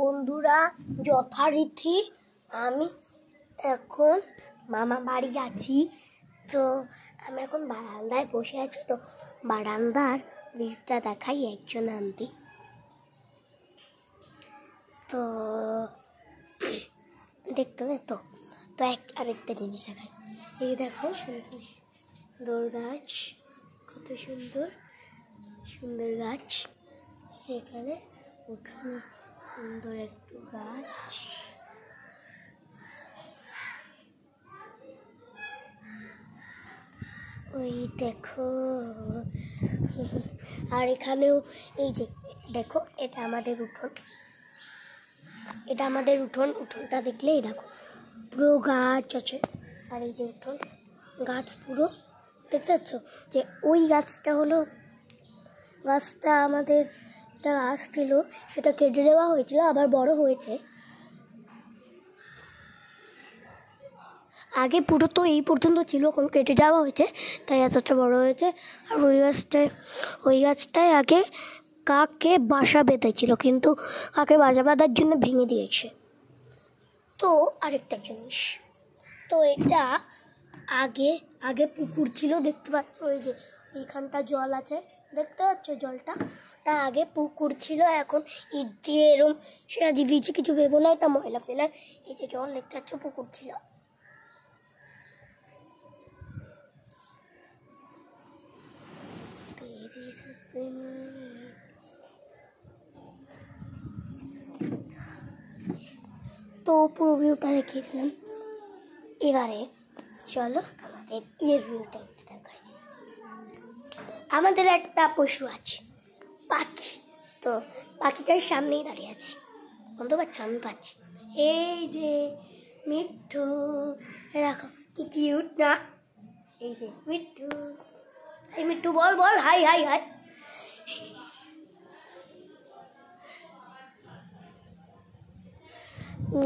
বন্ধুরা, যথারীতি আমি এখন মামা বাড়ি আছি। তো আমি এখন বারান্দায় বসে আছি। তো বারান্দার ভিউটা দেখাই একজন আন্টি। তো দেখতে তো তো আরেকটা জিনিস দেখাই। এই দেখো সুন্দর সুন্দর গাছ, কত সুন্দর সুন্দর গাছ। সেখানে ওখানে সুন্দর একটু গাছ। ওই দেখো, আর এখানেও এই যে দেখো, এটা আমাদের উঠোন। এটা আমাদের উঠোন। উঠোনটা দেখলেই দেখো পুরো গাছ আছে। আর এই যে উঠোন, গাছ পুরো দেখতে পাচ্ছ যে ওই গাছটা হলো, গাছটা আমাদের একটা গাছ ছিল, সেটা কেটে দেওয়া হয়েছিল, আবার বড় হয়েছে। আগে পুরো তো এই পর্যন্ত ছিল, এখন কেটে দেওয়া হয়েছে, তাই এতটা বড় হয়েছে। আর ওই গাছটায় আগে কাকে বাসা বেঁধেছিল, কিন্তু কাকে বাসা বাঁধার জন্য ভেঙে দিয়েছে। তো আরেকটা জিনিস, তো এটা আগে আগে পুকুর ছিল, দেখতে পাচ্ছ ওই যে এইখানটা জল আছে, দেখতে পাচ্ছ জলটা, তা আগে পুকুর ছিল, এখন ইট দিয়ে এরম সাজিয়ে দিয়েছে, কিছু ভেবো না, এটা ময়লা ফেলার। এই যে জল দেখতে পাচ্ছ, পুকুর ছিল। তো পুরো ভিউটা রেখে দিলাম। এবারে চলো আমাদের এর ভিউটা একটু দেখাই। আমাদের একটা পশু আছে, পাখি। তো পাখিটার সামনেই দাঁড়িয়ে আছে, বলতে পারছি আমি পাচ্ছি। এই যে মিঠু, দেখো কি কিউট না? এই যে মিঠু, এই মিঠু বল বল হাই হাই হাই।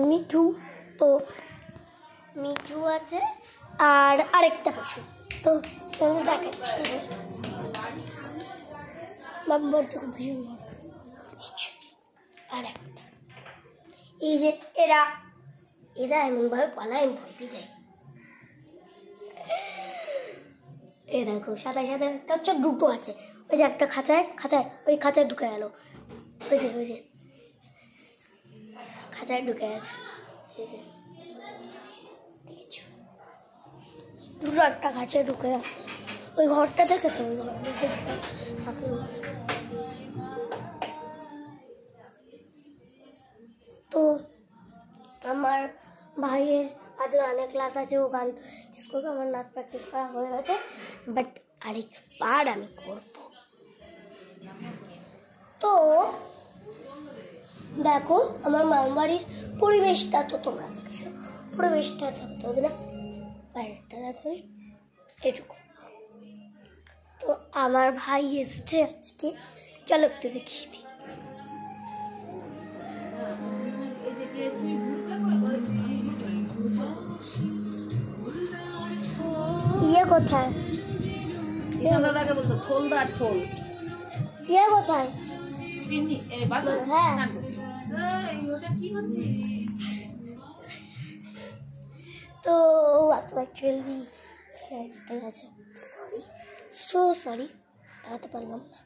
মিঠু, তো মিঠু আছে। আর আরেকটা পশু, তো দেখাচ্ছি। বাবার চোখ ভীষণ বড়। আর একটা, এই যে এরা এমনভাবে পালায়, আমি ভাবি যাই। এ দেখো সাদা সাদা একটা হচ্ছে, দুটো আছে। ওই যে একটা খাঁচায় ওই খাঁচায় ঢুকে গেল। ওই যে খাঁচায় ঢুকে গেছে। দেখেছো, দুটো একটা খাঁচায় ঢুকে গেছে। ওই ঘরটা দেখেছো, ওই ঘর তো আমার ভাইয়ের আজ গানের ক্লাস আছে, ও গান প্র্যাকটিস করবে। আমার নাচ প্র্যাকটিস করা হয়ে গেছে, বাট আরেকবার আমি করব। তো দেখো আমার মামার বাড়ির পরিবেশটা তো তোমরা দেখছো, পরিবেশটা থাকতে হবে না, বাইরেটা দেখো এটুকু। তো আমার ভাই এসছে আজকে, চলো একটু দেখিয়ে দিই। ইয়ে কোথায়? দাদাকে বলতো থোল দা থোল। ইয়ে কোথায়? হ্যাঁ, তো অ্যাকচুয়ালি ঠিক আছে, সরি দেখাতে পারলাম না।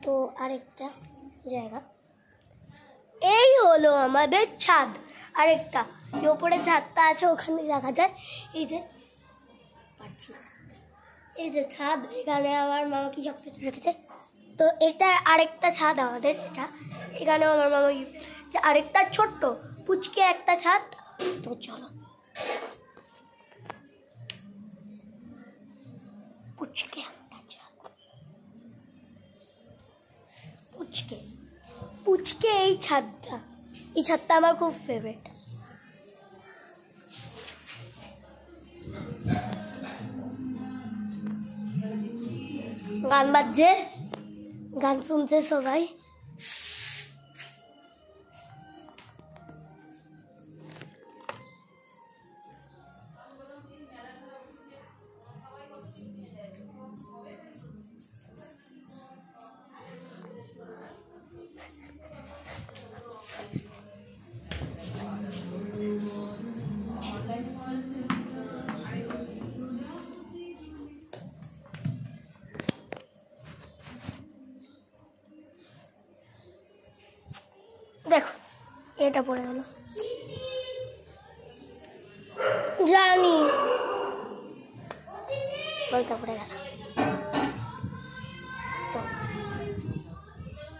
তো আরেকটা জায়গা, এই হলো আমাদের ছাদ। আরেকটা যে ওপরে ছাদটা আছে, ওখানে দেখা যায় এই যে পাচ্ছি না, এই যে ছাদ, এখানে আমার মামা কি সব কিছু রেখেছে। তো এটা আরেকটা ছাদ আমাদের, এটা এখানেও আমার মামা আরেকটা ছোট্ট পুচকে একটা ছাদ। তো চলো পুচকে একটা ছাদ, পুচকে এই ছাদটা আমার খুব ফেভারিট। গান বাজছে, গান শুনছে সবাই। দেখো এটা পড়ে গেল, জানি বলতে পড়ে গেল তো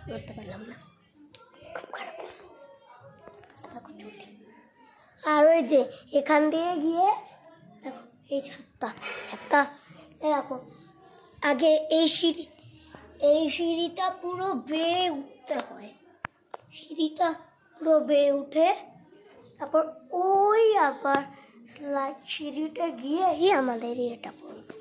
করতে পারলাম না, খুব খারাপ। আর ওই যে এখান দিয়ে গিয়ে দেখো এই ছাদটা দেখো, আগে এই সিঁড়িটা পুরো বেয়ে উঠতে হয়, সিঁড়িটা পুরো বেয়ে উঠে তারপর ওই আবার সিঁড়িটা গিয়েই আমাদের এটা পড়বে।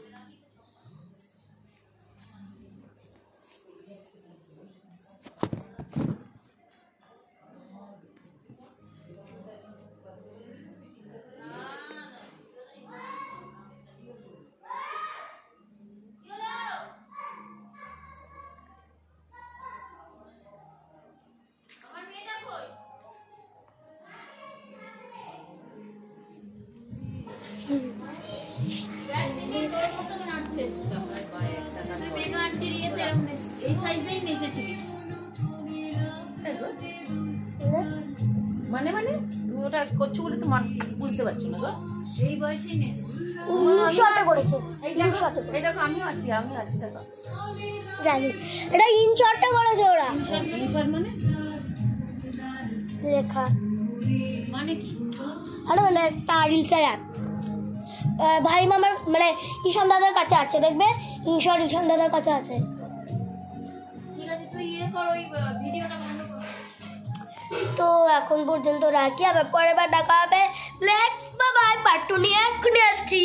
মানে মানে তুমি ওটা করছো বলে তো বুঝতে পারছো না গো, এই বয়সেই নেচেছি। এই দেখো আমিও আছি দেখো, জানি এটা ইনশর্টটা করেছে ওরা। ইনশর্ট মানে লেখা মানে কি? আরে মানে একটা রিলসের অ্যাপ, ভাই মামার মানে ঈশান দাদার কাছে আছে, দেখবে ইনশর্ট ঈশান দাদার কাছে আছে। ঠিক আছে তুই কর, ওই ভিডিওটা বন্ধ কর। তো এখন পর্যন্ত রাখি, আবার পরের বার দেখা হবে। লেটস বাই বাই, পার্ট 2 নিয়ে এক্ষুনি আসছি।